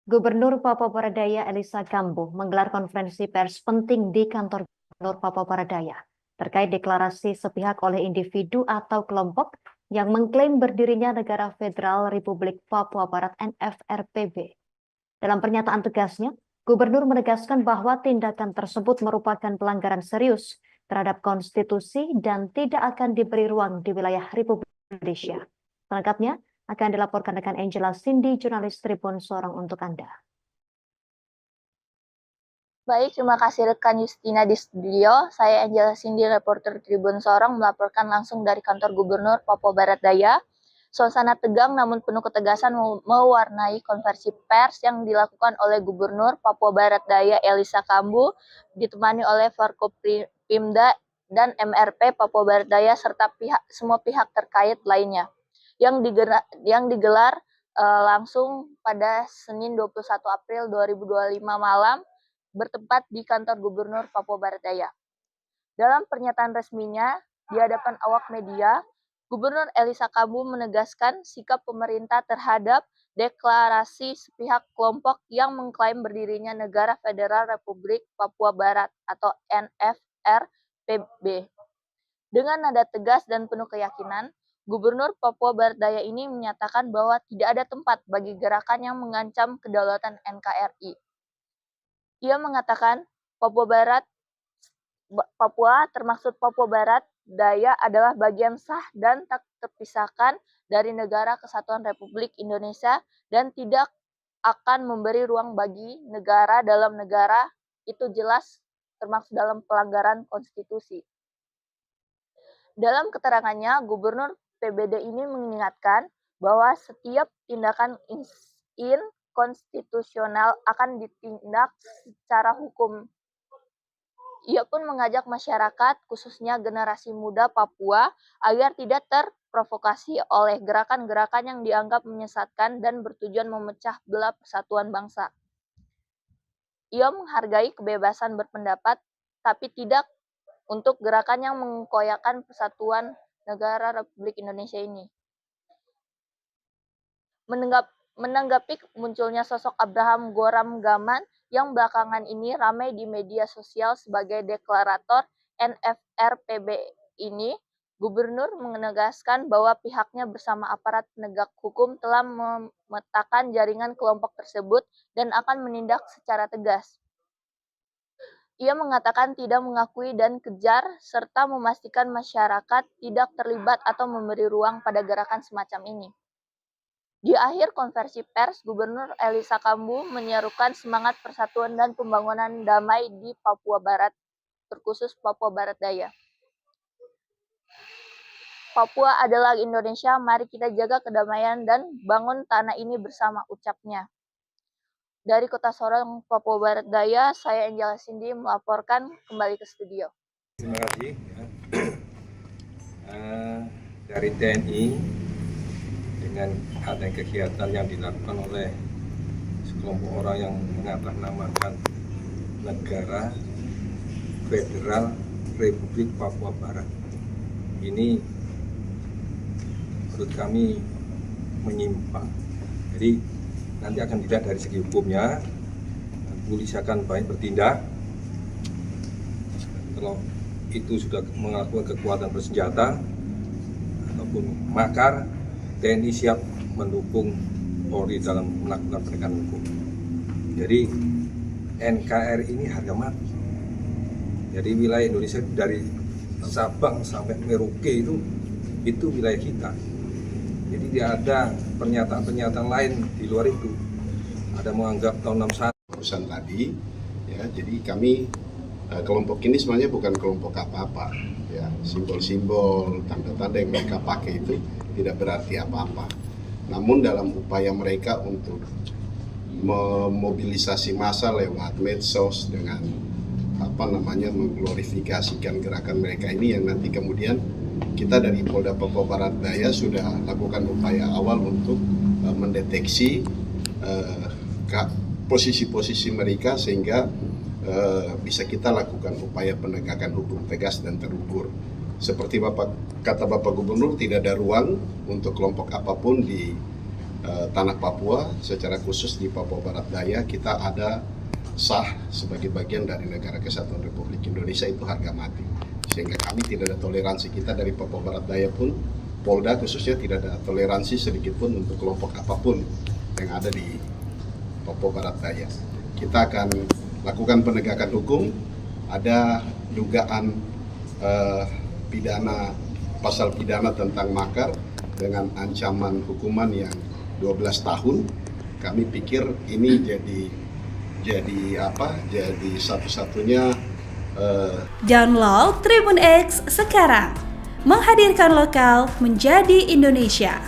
Gubernur Papua Barat-Daya Elisa Gambo menggelar konferensi pers penting di kantor Gubernur Papua Barat-Daya terkait deklarasi sepihak oleh individu atau kelompok yang mengklaim berdirinya Negara Federal Republik Papua Barat (NFRPB). Dalam pernyataan tegasnya, Gubernur menegaskan bahwa tindakan tersebut merupakan pelanggaran serius terhadap konstitusi dan tidak akan diberi ruang di wilayah Republik Indonesia. Selengkapnya akan dilaporkan rekan Angela Cindy, jurnalis Tribun Sorong untuk Anda. Baik, terima kasih rekan Justina di studio. Saya Angela Cindy, reporter Tribun Sorong, melaporkan langsung dari kantor Gubernur Papua Barat-Daya. Suasana tegang namun penuh ketegasan mewarnai konversi pers yang dilakukan oleh Gubernur Papua Barat-Daya Elisa Gambo, ditemani oleh Forkopimda dan MRP Papua Barat-Daya serta semua pihak terkait lainnya yang digelar langsung pada Senin 21 April 2025 malam bertempat di kantor Gubernur Papua Barat-Daya. Dalam pernyataan resminya di hadapan awak media, Gubernur Elisa Gambo menegaskan sikap pemerintah terhadap deklarasi sepihak kelompok yang mengklaim berdirinya Negara Federal Republik Papua Barat atau NFRPB. Dengan nada tegas dan penuh keyakinan, Gubernur Papua Barat-Daya ini menyatakan bahwa tidak ada tempat bagi gerakan yang mengancam kedaulatan NKRI. Ia mengatakan Papua termasuk Papua Barat Daya adalah bagian sah dan tak terpisahkan dari Negara Kesatuan Republik Indonesia dan tidak akan memberi ruang bagi negara dalam negara, itu jelas termasuk dalam pelanggaran konstitusi. Dalam keterangannya, Gubernur PBD ini mengingatkan bahwa setiap tindakan inkonstitusional akan ditindak secara hukum. Ia pun mengajak masyarakat, khususnya generasi muda Papua, agar tidak terprovokasi oleh gerakan-gerakan yang dianggap menyesatkan dan bertujuan memecah belah persatuan bangsa. Ia menghargai kebebasan berpendapat, tapi tidak untuk gerakan yang mengkoyakkan persatuan negara Republik Indonesia ini. Menanggapi munculnya sosok Abraham Goram Gaman yang belakangan ini ramai di media sosial sebagai deklarator NFRPB ini, Gubernur menegaskan bahwa pihaknya bersama aparat penegak hukum telah memetakan jaringan kelompok tersebut dan akan menindak secara tegas. Ia mengatakan tidak mengakui dan kejar, serta memastikan masyarakat tidak terlibat atau memberi ruang pada gerakan semacam ini. Di akhir konversi pers, Gubernur Elisa Gambo menyerukan semangat persatuan dan pembangunan damai di Papua Barat, terkhusus Papua Barat Daya. Papua adalah Indonesia, mari kita jaga kedamaian dan bangun tanah ini bersama, ucapnya. Dari Kota Sorong, Papua Barat Daya, saya Angela Cindy melaporkan kembali ke studio. Terima kasih. Dari TNI, dengan adanya kegiatan yang dilakukan oleh sekelompok orang yang mengatasnamakan Negara Federal Republik Papua Barat, ini menurut kami menyimpang. Jadi nanti akan dilihat dari segi hukumnya, polisi akan baik bertindak. Kalau itu sudah melakukan kekuatan bersenjata ataupun makar, TNI siap mendukung Polri dalam melakukan penegakan hukum. Jadi NKRI ini harga mati. Jadi wilayah Indonesia dari Sabang sampai Merauke itu wilayah kita. Jadi tidak ada pernyataan-pernyataan lain di luar itu. Ada menganggap tahun 61 urusan tadi, ya. Jadi kami kelompok ini sebenarnya bukan kelompok apa-apa, ya. Simbol-simbol, tanda-tanda yang mereka pakai itu tidak berarti apa-apa. Namun dalam upaya mereka untuk memobilisasi massa lewat medsos dengan mengglorifikasikan gerakan mereka ini, yang nanti kemudian kita dari Polda Papua Barat Daya sudah lakukan upaya awal untuk mendeteksi posisi-posisi mereka sehingga bisa kita lakukan upaya penegakan hukum tegas dan terukur. Seperti kata Bapak Gubernur, tidak ada ruang untuk kelompok apapun di tanah Papua, secara khusus di Papua Barat Daya, kita ada sah sebagai bagian dari Negara Kesatuan Republik Indonesia, itu harga mati. Sehingga kami tidak ada toleransi, kita dari Papua Barat Daya pun, Polda khususnya tidak ada toleransi sedikit pun untuk kelompok apapun yang ada di Papua Barat Daya. Kita akan lakukan penegakan hukum, ada dugaan pasal pidana tentang makar dengan ancaman hukuman yang 12 tahun. Kami pikir ini jadi satu-satunya. Download Tribun X sekarang, menghadirkan lokal menjadi Indonesia.